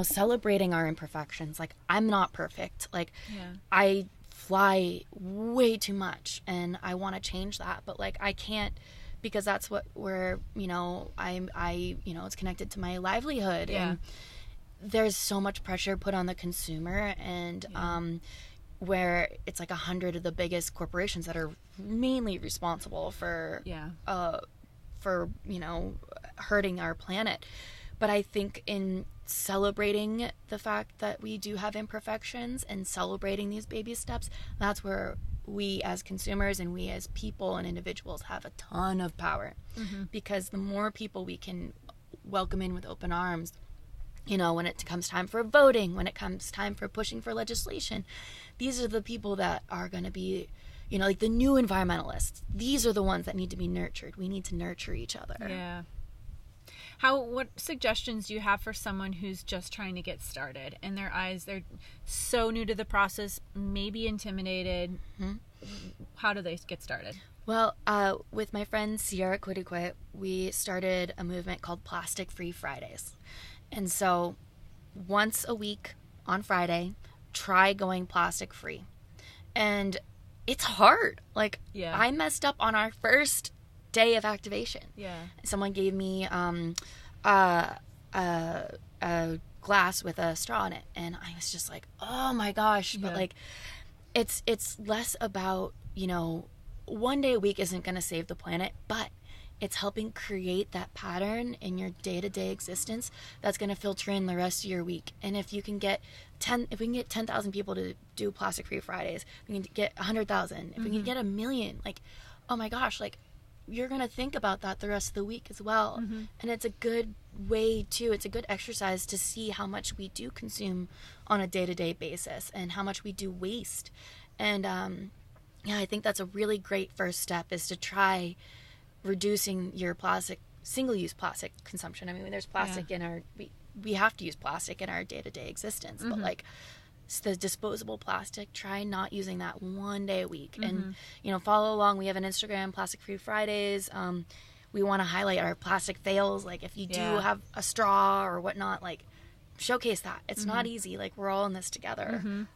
celebrating our imperfections. Like, I'm not perfect. Like, I fly way too much, and I want to change that, but like, I can't, because that's where it's connected to my livelihood. And there's so much pressure put on the consumer, and where it's like 100 of the biggest corporations that are mainly responsible for hurting our planet. But I think in celebrating the fact that we do have imperfections and celebrating these baby steps, that's where we as consumers and we as people and individuals have a ton of power, because the more people we can welcome in with open arms, you know, when it comes time for voting, when it comes time for pushing for legislation, these are the people that are going to be, you know, like the new environmentalists. These are the ones that need to be nurtured. We need to nurture each other. Yeah. What suggestions do you have for someone who's just trying to get started? In their eyes, they're so new to the process, maybe intimidated. How do they get started? Well, with my friend Sierra Quiddiquit, we started a movement called Plastic Free Fridays. And so once a week on Friday, try going plastic free. And it's hard. Like, I messed up on our first day of activation. Someone gave me a glass with a straw in it, and I was just like, oh my gosh. But like, it's less about, you know, one day a week isn't going to save the planet, but it's helping create that pattern in your day-to-day existence that's going to filter in the rest of your week. And if you can get if we can get 10,000 people to do Plastic Free Fridays, we can get 100,000. If we can get 1 million, like, oh my gosh, like, you're going to think about that the rest of the week as well. And it's a good way to, it's a good exercise to see how much we do consume on a day-to-day basis and how much we do waste. And yeah, I think that's a really great first step, is to try reducing your plastic, single-use plastic consumption. I mean, there's plastic in our, we have to use plastic in our day-to-day existence, but like, the disposable plastic, try not using that one day a week. And, you know, follow along. We have an Instagram, Plastic Free Fridays. We want to highlight our plastic fails. Like, if you do have a straw or whatnot, like, showcase that. It's not easy. Like, we're all in this together.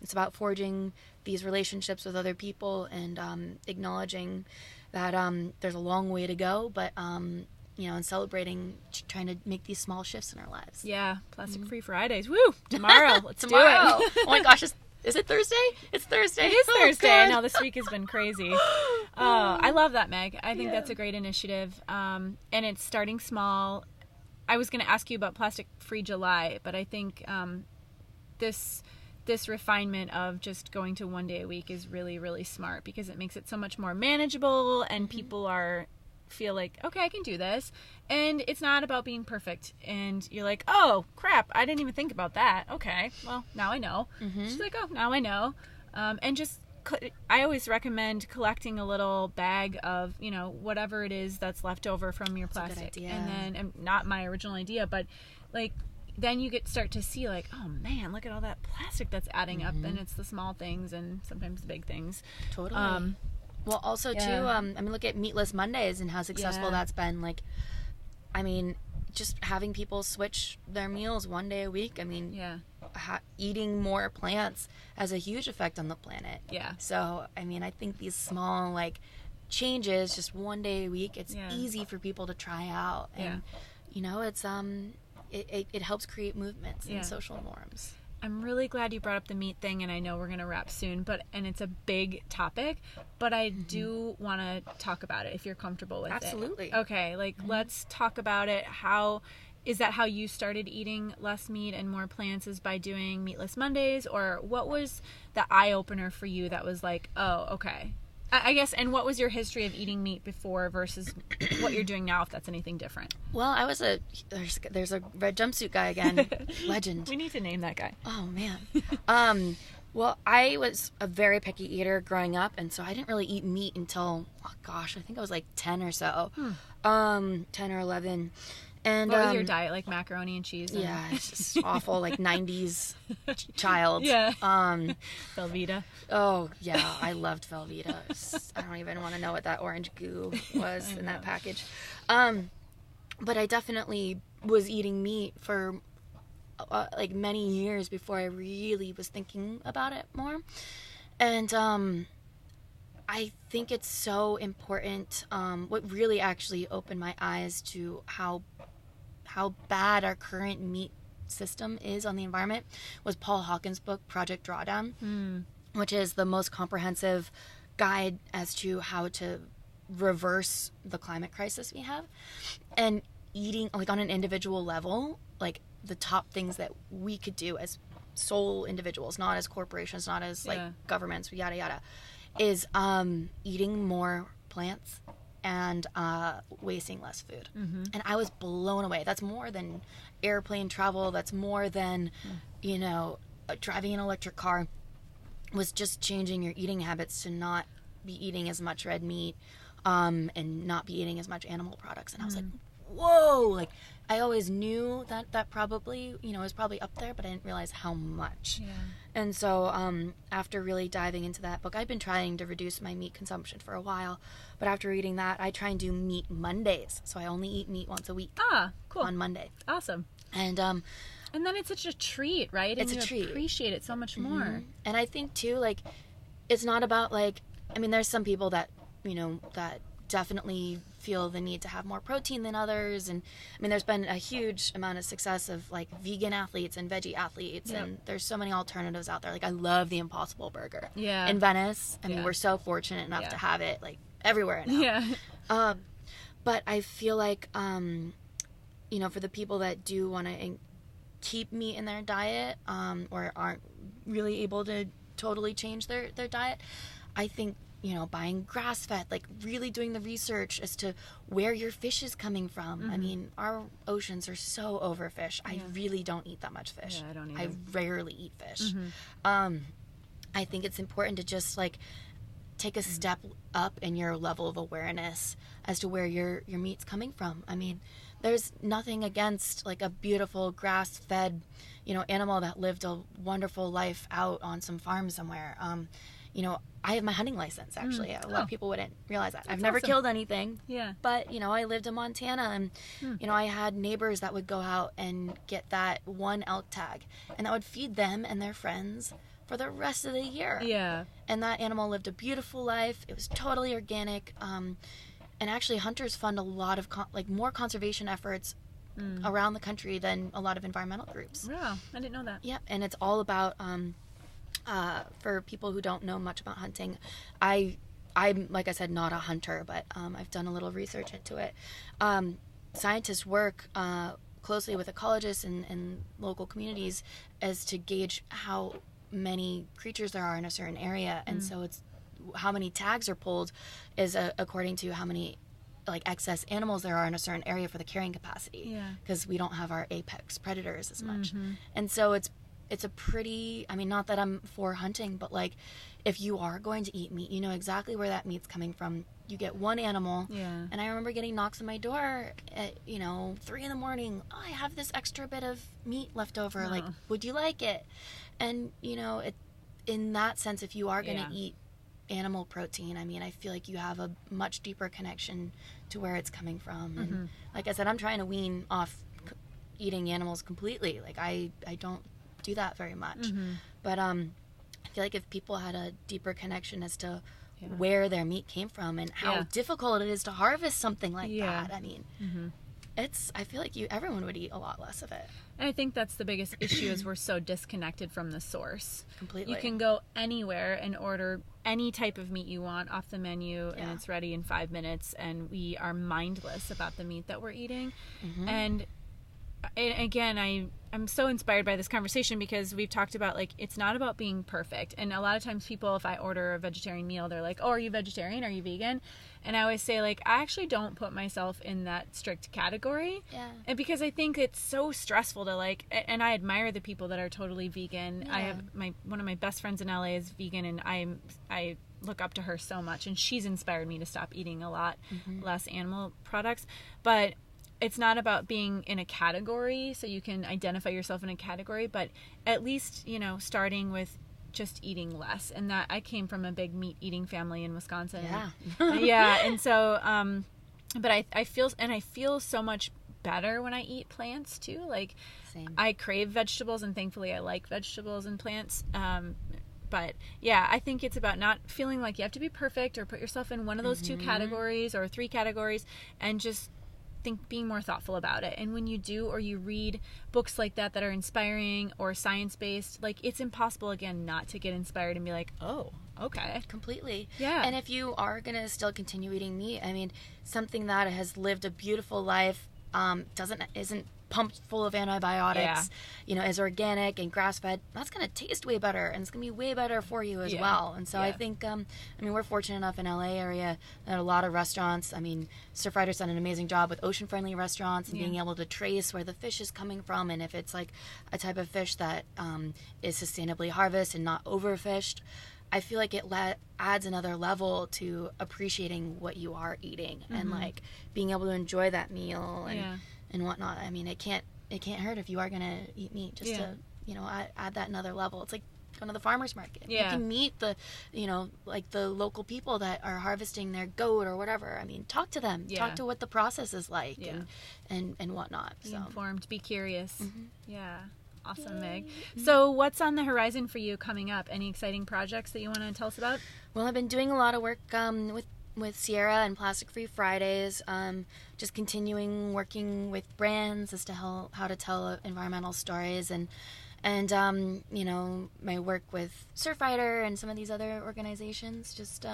It's about forging these relationships with other people and acknowledging that there's a long way to go, but you know, and celebrating, trying to make these small shifts in our lives. Yeah, Plastic Free Fridays. Woo! Tomorrow. Let's do it. Oh my gosh, is it Thursday? It's Thursday. It is Thursday. I know, this week has been crazy. I love that, Meg. I think that's a great initiative. And it's starting small. I was going to ask you about Plastic Free July, but I think this refinement of just going to one day a week is really, really smart, because it makes it so much more manageable, and people feel like, okay, I can do this. And it's not about being perfect. And you're like, oh crap, I didn't even think about that. Okay, well, now I know. She's like, oh, now I know. And just, I always recommend collecting a little bag of, you know, whatever it is that's left over from your plastic. And then, and not my original idea, but like, then you start to see, like, oh man, look at all that plastic that's adding up. And it's the small things and sometimes the big things. Totally. Well, also too, I mean, look at Meatless Mondays and how successful that's been. Like, I mean, just having people switch their meals one day a week. I mean, eating more plants has a huge effect on the planet. So, I mean, I think these small, like, changes, just one day a week, it's easy for people to try out. And, you know, it's, it helps create movements and social norms. I'm really glad you brought up the meat thing, and I know we're going to wrap soon, and it's a big topic, but I do want to talk about it if you're comfortable with it. Absolutely. Okay, like, let's talk about it. Is that how you started eating less meat and more plants, is by doing Meatless Mondays, or what was the eye-opener for you that was like, oh, okay. I guess, and what was your history of eating meat before versus what you're doing now, if that's anything different? Well, I was there's a red jumpsuit guy again. Legend. We need to name that guy. Oh, man. Well, I was a very picky eater growing up, and so I didn't really eat meat until, oh gosh, I think I was like 10 or so. 10 or 11. And what was your diet? Like macaroni and cheese? Yeah, it's just awful, like 90s child. Velveeta. Oh, yeah, I loved Velveeta. I don't even want to know what that orange goo was in that package. But I definitely was eating meat for like many years before I really was thinking about it more. And I think it's so important. What really actually opened my eyes to how bad our current meat system is on the environment was Paul Hawken's book, Project Drawdown, which is the most comprehensive guide as to how to reverse the climate crisis we have. And eating, like, on an individual level, like, the top things that we could do as sole individuals, not as corporations, not as like governments, yada yada, is eating more plants and wasting less food. And I was blown away. That's more than airplane travel. That's more than, you know, driving an electric car. Was just changing your eating habits to not be eating as much red meat and not be eating as much animal products. And I was like, whoa, like I always knew that probably, you know, was probably up there, but I didn't realize how much. Yeah. And so after really diving into that book, I've been trying to reduce my meat consumption for a while, but after reading that, I try and do meat Mondays. So I only eat meat once a week. Ah, cool. On Monday. Awesome. And then it's such a treat, right? It's and a treat. You appreciate it so much more. And I think too, like, it's not about like, I mean, there's some people that, you know, that definitely feel the need to have more protein than others. And I mean, there's been a huge amount of success of like vegan athletes and veggie athletes. Yep. And there's so many alternatives out there. Like I love the Impossible Burger. Yeah. In Venice. I mean, we're so fortunate enough to have it like everywhere now. Yeah. But I feel like, you know, for the people that do want to keep meat in their diet, or aren't really able to totally change their diet, I think, you know, buying grass-fed, like really doing the research as to where your fish is coming from. I mean, our oceans are so overfished. I really don't eat that much fish. Yeah, I don't either. I rarely eat fish. I think it's important to just like take a step up in your level of awareness as to where your meat's coming from. I mean, there's nothing against like a beautiful grass-fed, you know, animal that lived a wonderful life out on some farm somewhere. You know, I have my hunting license, actually. A lot of people wouldn't realize that. I've never killed anything. Yeah. But, you know, I lived in Montana, and, you know, I had neighbors that would go out and get that one elk tag, and that would feed them and their friends for the rest of the year. Yeah. And that animal lived a beautiful life. It was totally organic. And actually, hunters fund a lot of, more conservation efforts around the country than a lot of environmental groups. Wow, I didn't know that. Yeah, and it's all about... for people who don't know much about hunting, I'm, like I said, not a hunter, but I've done a little research into it. Scientists work closely with ecologists and local communities as to gauge how many creatures there are in a certain area, and so it's how many tags are pulled is according to how many like excess animals there are in a certain area for the carrying capacity, because we don't have our apex predators as much. And so it's a pretty, I mean, not that I'm for hunting, but like if you are going to eat meat, you know exactly where that meat's coming from. You get one animal. Yeah. And I remember getting knocks on my door at, 3 a.m. Oh, I have this extra bit of meat left over. Oh. Like, would you like it? And, in that sense, if you are going to eat animal protein, I mean, I feel like you have a much deeper connection to where it's coming from. And like I said, I'm trying to wean off eating animals completely. Like I don't do that very much, but I feel like if people had a deeper connection as to where their meat came from and how difficult it is to harvest something like that, I mean, I feel like everyone would eat a lot less of it. And I think that's the biggest issue is we're so disconnected from the source. Completely. You can go anywhere and order any type of meat you want off the menu and it's ready in 5 minutes, and we are mindless about the meat that we're eating. And again, I'm so inspired by this conversation because we've talked about, like, it's not about being perfect. And a lot of times people, if I order a vegetarian meal, they're like, oh, are you vegetarian? Are you vegan? And I always say, like, I actually don't put myself in that strict category. Yeah. And because I think it's so stressful to, like, and I admire the people that are totally vegan. Yeah. I have one of my best friends in LA is vegan, and I look up to her so much, and she's inspired me to stop eating a lot less animal products. But it's not about being in a category, so you can identify yourself in a category, but at least, starting with just eating less. And that I came from a big meat eating family in Wisconsin. Yeah. And so, but I feel so much better when I eat plants too. Like, same. I crave vegetables, and thankfully I like vegetables and plants. But yeah, I think it's about not feeling like you have to be perfect or put yourself in one of those 2 categories or 3 categories, and just being more thoughtful about it. And when you do, or you read books like that are inspiring or science-based, like, it's impossible again not to get inspired and be like, oh, okay. Completely. Yeah. And if you are gonna still continue eating meat, I mean, something that has lived a beautiful life isn't pumped full of antibiotics, is organic and grass-fed, that's going to taste way better, and it's going to be way better for you as well. And so I think, we're fortunate enough in LA area that a lot of restaurants, Surfrider's done an amazing job with ocean-friendly restaurants and being able to trace where the fish is coming from, and if it's like a type of fish that is sustainably harvested and not overfished. I feel like it adds another level to appreciating what you are eating and like being able to enjoy that meal and whatnot. It can't hurt if you are gonna eat meat just to add that another level. It's like going to the farmer's market. You can meet the like the local people that are harvesting their goat or whatever. Talk to them. Talk to what the process is like and whatnot. Be informed. Be curious. Yeah. Awesome, Meg. So what's on the horizon for you coming up? Any exciting projects that you want to tell us about? Well, I've been doing a lot of work with Sierra and Plastic Free Fridays, just continuing working with brands as to how to tell environmental stories and my work with Surfrider and some of these other organizations, just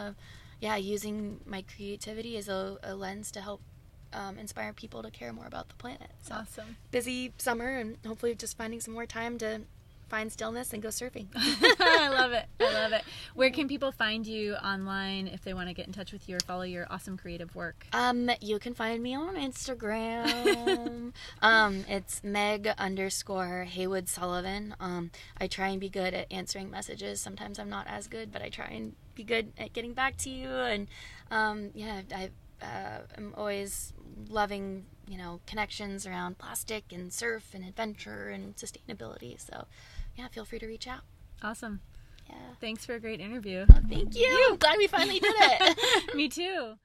using my creativity as a lens to help inspire people to care more about the planet. So, awesome. Busy summer and hopefully just finding some more time to find stillness and go surfing. I love it. Where can people find you online if they want to get in touch with you or follow your awesome creative work? You can find me on Instagram. It's Meg _Haywood Sullivan. I try and be good at answering messages. Sometimes I'm not as good, but I try and be good at getting back to you. And I'm always loving, connections around plastic and surf and adventure and sustainability. So, feel free to reach out. Awesome. Yeah. Thanks for a great interview. Oh, thank you. I'm glad we finally did it. Me too.